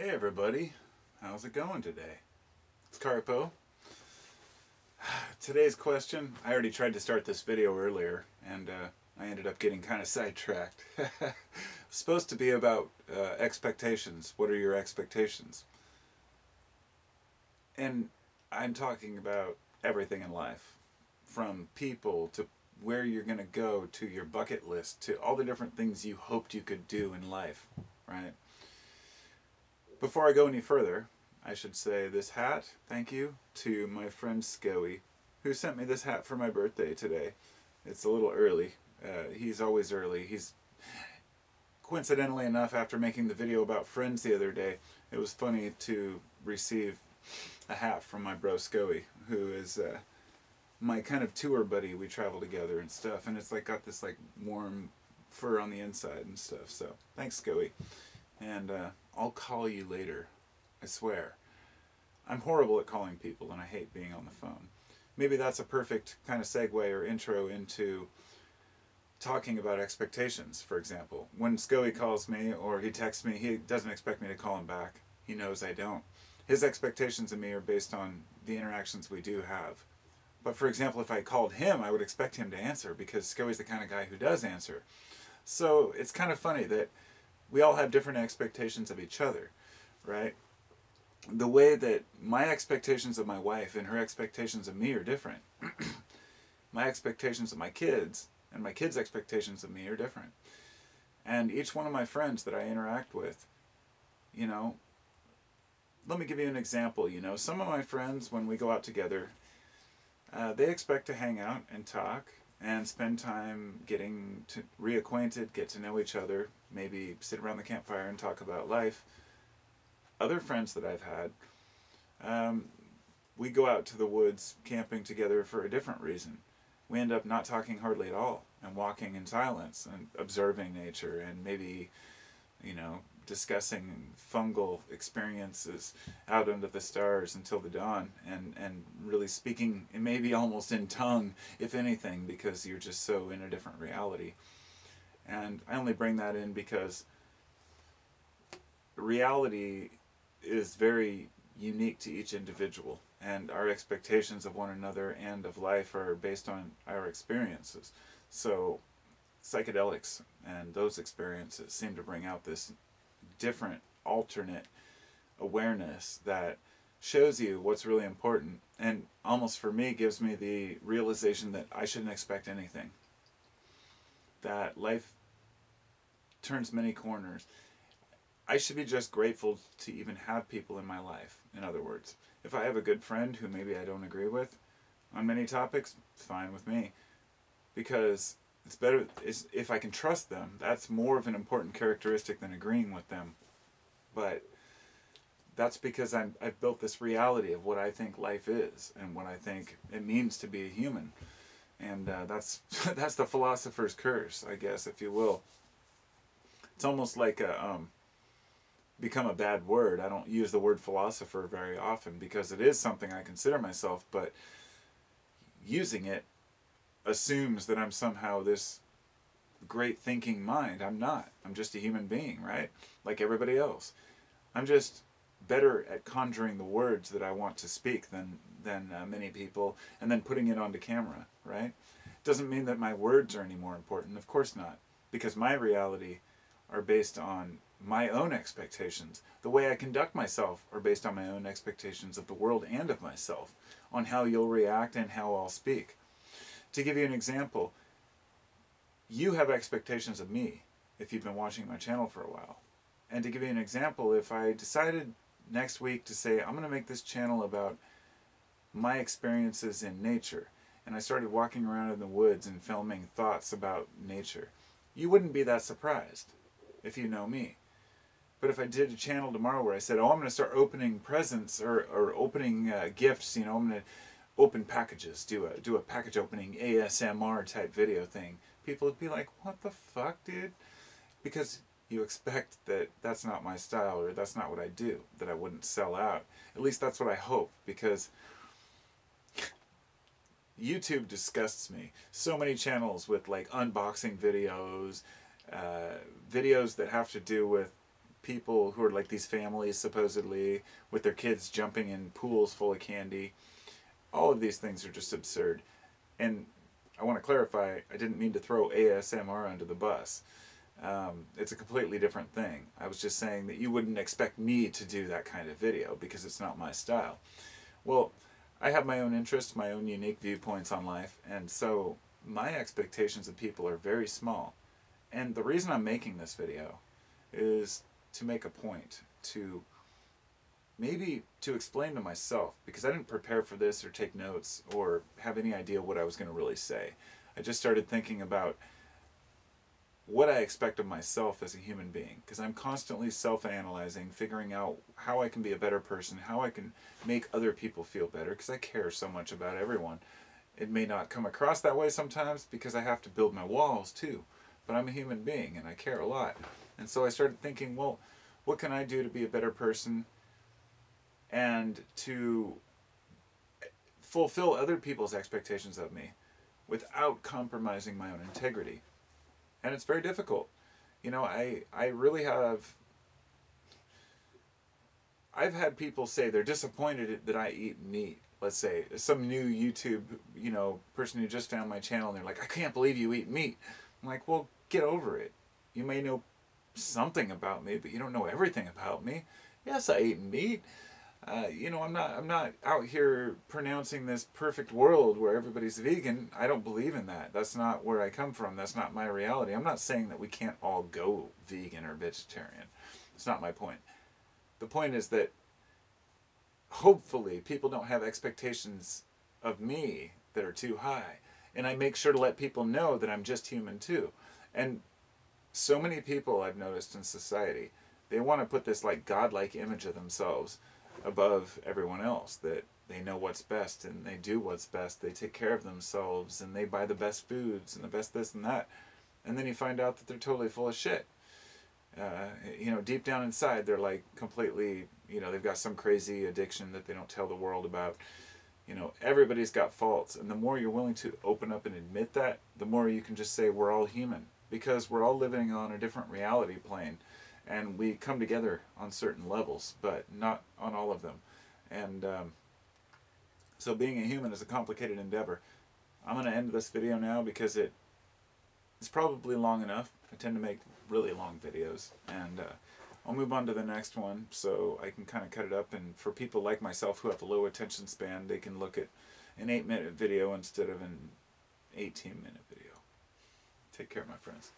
Hey everybody, how's it going today? It's Carpo. Today's question, I already tried to start this video earlier and I ended up getting kind of sidetracked. It's supposed to be about expectations. What are your expectations? And I'm talking about everything in life, from people to where you're going to go to your bucket list to all the different things you hoped you could do in life, right? Before I go any further, I should say this hat, thank you to my friend Scoey, who sent me this hat for my birthday today. It's a little early. He's always early. He's, coincidentally enough, after making the video about Friends the other day, it was funny to receive a hat from my bro Scoey, who is my kind of tour buddy. We travel together and stuff, and it's like got this like warm fur on the inside and stuff. So thanks, Scoey. And I'll call you later. I swear. I'm horrible at calling people and I hate being on the phone. Maybe that's a perfect kind of segue or intro into talking about expectations, for example. When Scoey calls me or he texts me, he doesn't expect me to call him back. He knows I don't. His expectations of me are based on the interactions we do have. But for example, if I called him, I would expect him to answer because Scoey's the kind of guy who does answer. So it's kind of funny that we all have different expectations of each other, right? The way that my expectations of my wife and her expectations of me are different. My expectations of my kids and my kids' expectations of me are different. And each one of my friends that I interact with, you know, let me give you an example. You know, some of my friends, when we go out together, they expect to hang out and talk and spend time getting reacquainted, get to know each other, maybe sit around the campfire and talk about life. Other friends that I've had, we go out to the woods camping together for a different reason. We end up not talking hardly at all and walking in silence and observing nature and maybe, you know, discussing fungal experiences out under the stars until the dawn and really speaking maybe almost in tongue, if anything, because you're just so in a different reality. And I only bring that in because reality is very unique to each individual, and our expectations of one another and of life are based on our experiences. So psychedelics and those experiences seem to bring out this different, alternate awareness that shows you what's really important, and almost for me gives me the realization that I shouldn't expect anything. That life turns many corners. I should be just grateful to even have people in my life. In other words, if I have a good friend who maybe I don't agree with on many topics, it's fine with me. Because it's better if I can trust them. That's more of an important characteristic than agreeing with them. But that's because I've built this reality of what I think life is and what I think it means to be a human. And that's that's the philosopher's curse, I guess, if you will. It's almost like a become a bad word. I don't use the word philosopher very often because it is something I consider myself, but using it assumes that I'm somehow this great thinking mind. I'm not. I'm just a human being, right? Like everybody else. I'm just better at conjuring the words that I want to speak than many people, and then putting it onto camera, right? Doesn't mean that my words are any more important. Of course not, because my reality are based on my own expectations. The way I conduct myself are based on my own expectations of the world and of myself, on how you'll react and how I'll speak. To give you an example, you have expectations of me if you've been watching my channel for a while. And to give you an example, if I decided next week to say, I'm going to make this channel about my experiences in nature, and I started walking around in the woods and filming thoughts about nature, you wouldn't be that surprised if you know me. But if I did a channel tomorrow where I said, oh, I'm going to start opening presents or opening gifts, you know, I'm going to open packages, do a package opening ASMR type video thing, people would be like, what the fuck, dude? Because you expect that that's not my style or that's not what I do, that I wouldn't sell out. At least that's what I hope, because YouTube disgusts me. So many channels with like unboxing videos, videos that have to do with people who are like these families supposedly with their kids jumping in pools full of candy. All of these things are just absurd. And I want to clarify, I didn't mean to throw ASMR under the bus. It's a completely different thing. I was just saying that you wouldn't expect me to do that kind of video because it's not my style. Well, I have my own interests, my own unique viewpoints on life, and so my expectations of people are very small. And the reason I'm making this video is to make a point, to maybe to explain to myself, because I didn't prepare for this or take notes or have any idea what I was going to really say. I just started thinking about what I expect of myself as a human being, because I'm constantly self-analyzing, figuring out how I can be a better person, how I can make other people feel better, because I care so much about everyone. It may not come across that way sometimes because I have to build my walls too, but I'm a human being and I care a lot. And so I started thinking, well, what can I do to be a better person and to fulfill other people's expectations of me without compromising my own integrity? And it's very difficult. You know, I really have, I've had people say they're disappointed that I eat meat. Let's say some new YouTube, person who just found my channel and they're like, I can't believe you eat meat. I'm like, well, get over it. You may know something about me, but you don't know everything about me. Yes, I eat meat. I'm not out here pronouncing this perfect world where everybody's vegan. I don't believe in that. That's not where I come from. That's not my reality. I'm not saying that we can't all go vegan or vegetarian. It's not my point. The point is that hopefully people don't have expectations of me that are too high. And I make sure to let people know that I'm just human too. And so many people I've noticed in society, they want to put this like godlike image of themselves above everyone else, that they know what's best and they do what's best, they take care of themselves and they buy the best foods and the best this and that, and then you find out that they're totally full of shit. Deep down inside they're like completely, they've got some crazy addiction that they don't tell the world about. Everybody's got faults, and the more you're willing to open up and admit that, the more you can just say we're all human, because we're all living on a different reality plane. And we come together on certain levels, but not on all of them. And so being a human is a complicated endeavor. I'm going to end this video now because it's probably long enough. I tend to make really long videos. And I'll move on to the next one so I can kind of cut it up. And for people like myself who have a low attention span, they can look at an 8-minute video instead of an 18-minute video. Take care, my friends.